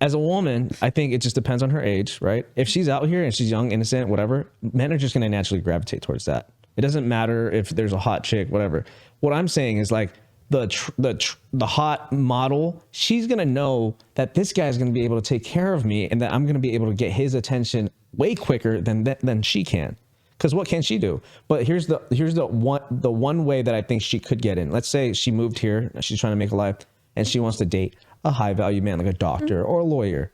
as a woman, I think it just depends on her age, right? If she's out here and she's young, innocent, whatever, men are just going to naturally gravitate towards that. It doesn't matter if there's a hot chick, whatever. What I'm saying is like the hot model, she's going to know that this guy's going to be able to take care of me and that I'm going to be able to get his attention way quicker than she can. Because what can she do? But here's the one way that I think she could get in. Let's say she moved here, she's trying to make a life, and she wants to date a high value man like a doctor or a lawyer.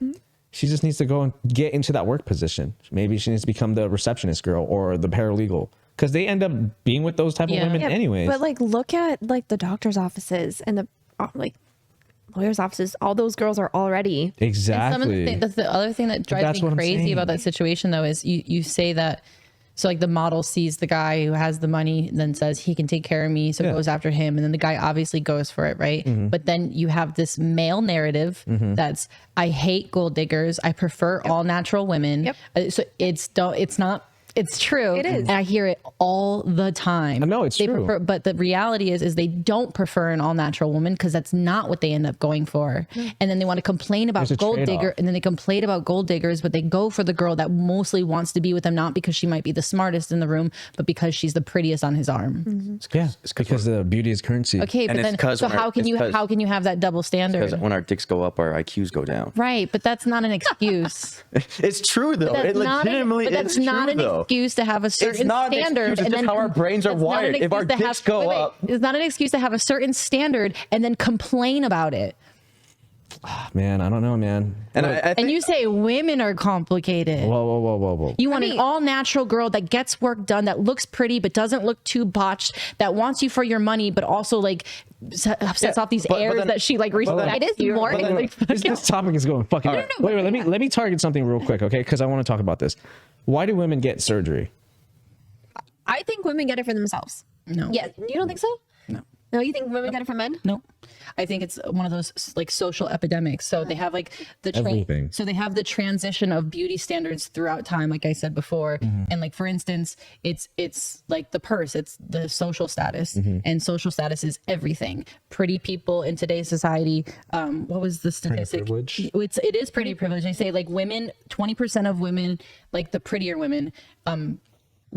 She just needs to go and get into that work position. Maybe she needs to become the receptionist girl or the paralegal, because they end up being with those type of women anyways. But like, look at like the doctor's offices and the like lawyers' offices. All those girls are already exactly. That's the other thing that drives me crazy about that situation, though, is you say that. So like the model sees the guy who has the money and then says he can take care of me. So goes after him. And then the guy obviously goes for it. Right. But then you have this male narrative that's, I hate gold diggers. I prefer all natural women. So it's true. It is. And I hear it all the time. No, it's true. But the reality is they don't prefer an all natural woman, because that's not what they end up going for. And then they want to complain about gold digger, and then they complain about gold diggers, but they go for the girl that mostly wants to be with them, not because she might be the smartest in the room, but because she's the prettiest on his arm. It's because the beauty is currency. Okay, but then so how can you have that double standard? Because when our dicks go up, our IQs go down. Right, but that's not an excuse. It's true though. It legitimately is true. That's not an excuse to have a certain standard. It's just how our brains are wired. If our dicks go up, it's not an excuse to have a certain standard and then complain about it. Man, I don't know, man. And I think, you say women are complicated. Whoa. You want an all-natural girl that gets work done, that looks pretty but doesn't look too botched, that wants you for your money, but also like sets off these airs that she like respects. It is more. This topic is going fucking. Wait, let me target something real quick, okay? Because I want to talk about this. Why do women get surgery? I think women get it for themselves. No. Yeah, you don't think so? No. No, you think women get it from men? No. I think it's one of those like social epidemics. So they have like so they have the transition of beauty standards throughout time, like I said before. And like, for instance, it's like the purse, it's the social status, and social status is everything. Pretty people in today's society, what was the statistic? It is pretty privilege. They say like women, 20% of women, like the prettier women,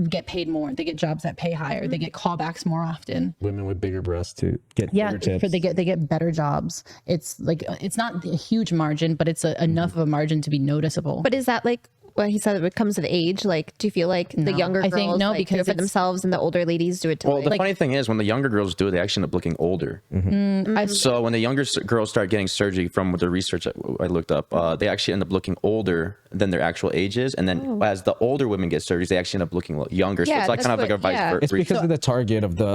get paid more. They get jobs that pay higher. They get callbacks more often. Women with bigger breasts to get bigger tips. They get better jobs. It's like, it's not a huge margin, but it's enough of a margin to be noticeable. But is that like what he said, it comes with age? Like, do you feel like the younger girls do it for themselves and the older ladies do it the funny thing is, when the younger girls do it, they actually end up looking older. So when the younger girls start getting surgery, from the research I looked up, they actually end up looking older than their actual ages. And then as the older women get surgeries, they actually end up looking younger. So it's like kind of like a vice versa. It's because of the target of the...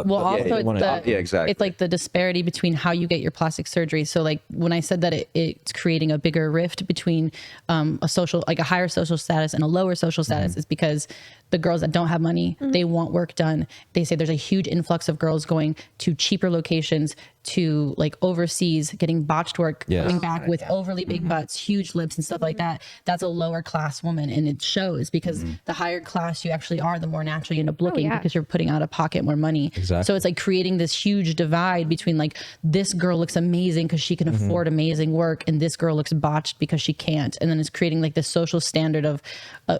exactly. It's like the disparity between how you get your plastic surgery. So like when I said that it's creating a bigger rift between a higher social status and a lower social status, is because the girls that don't have money, they want work done. They say there's a huge influx of girls going to cheaper locations, to like overseas, getting botched work, coming back with overly big butts, huge lips and stuff like that. That's a lower class woman, and it shows, because the higher class you actually are, the more natural you end up looking, because you're putting out of pocket more money. So it's like creating this huge divide between like, this girl looks amazing because she can afford amazing work, and this girl looks botched because she can't. And then it's creating like this social standard of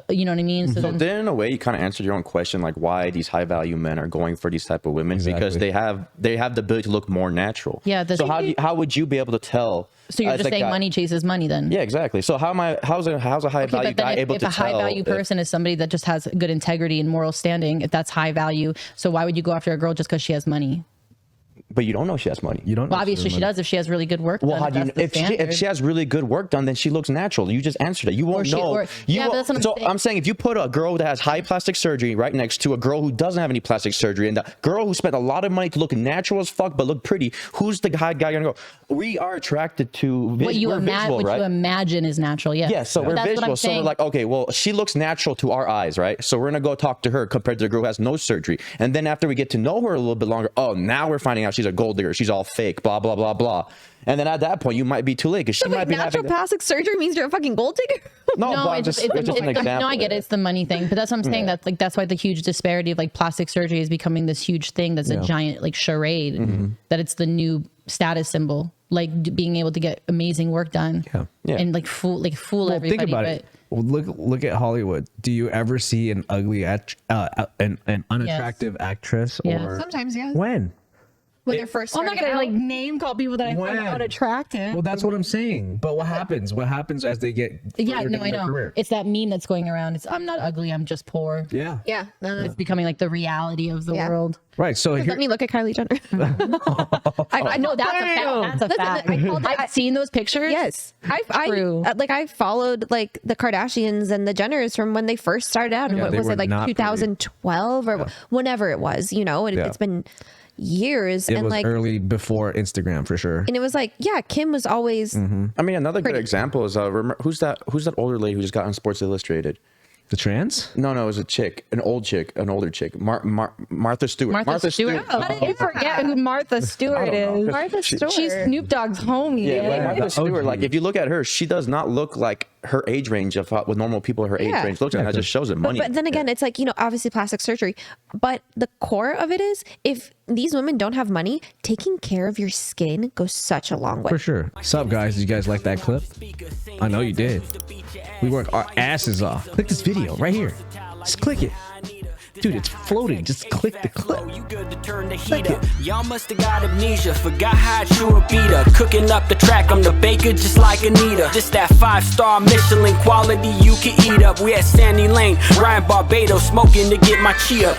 you know what I mean? So then in a way you kind of answered your own question, like why these high value men are going for these type of women, because they have the ability to look more natural. So how would you be able to tell? So you're just saying money chases money then? Yeah, exactly. So how's a high value guy able to tell? If a high value person is somebody that just has good integrity and moral standing, if that's high value, so why would you go after a girl just because she has money? But you don't know she has money. You don't. Well, obviously she does if she has really good work done. Well, how do you know? If she has really good work done, then she looks natural. You just answered it. You won't know. I'm saying, if you put a girl that has high plastic surgery right next to a girl who doesn't have any plastic surgery, and the girl who spent a lot of money to look natural as fuck but look pretty, who's the high guy gonna go? We are attracted to what you imagine is natural. Yeah. So we're visual. So we're like, okay, well, she looks natural to our eyes, right? So we're gonna go talk to her compared to the girl who has no surgery. And then after we get to know her a little bit longer, now we're finding out she's a gold digger. She's all fake, blah blah blah blah. And then at that point, you might be too late, because she might be natural plastic surgery means you're a fucking gold digger. No, it's just an example. No, I get it. It's the money thing, but that's what I'm saying. That like that's why the huge disparity of like plastic surgery is becoming this huge thing. That's a giant like charade. That it's the new status symbol, like being able to get amazing work done. Yeah. And like fool everybody. Think about it. Well, look at Hollywood. Do you ever see an ugly, an unattractive actress? Or sometimes, yeah. When? When they're first, I'm not gonna like name call people that I find unattractive. Well, that's what I'm saying. But what happens? What happens as they get? I know. Career? It's that meme that's going around. It's I'm not ugly. I'm just poor. Yeah. Yeah. It's becoming like the reality of the world. Right. So let me look at Kylie Jenner. I know that's a fact. I've seen those pictures. Yes. I followed like the Kardashians and the Jenners from when they first started out. What was it, like 2012 or whenever it was, you know, it's been years. It and was like early before Instagram for sure. And it was like, Kim was always. I mean, another good example is who's that older lady who just got on Sports Illustrated? The trans? No, it was a chick, an older chick, Martha Stewart. Martha Stewart. Oh, how did you forget who Martha Stewart is? Martha Stewart. She's Snoop Dogg's homie. Yeah, Martha Stewart. Like, if you look at her, she does not look like her age range of what normal people her age range looks like. That just shows it money. But then again, it's like, you know, obviously plastic surgery, but the core of it is if these women don't have money, taking care of your skin goes such a long way. For sure. What's up, guys? Did you guys like that clip? I know you did. We work our asses off. Click this video right here. Just click it. Dude, it's floating. Just click the clip. Click it. Y'all must have got amnesia. Forgot how I chew a beater. Cooking up the track, I'm the baker just like Anita. Just that 5-star Michelin quality you can eat up. We at Sandy Lane, Ryan Barbados, smoking to get my chi up.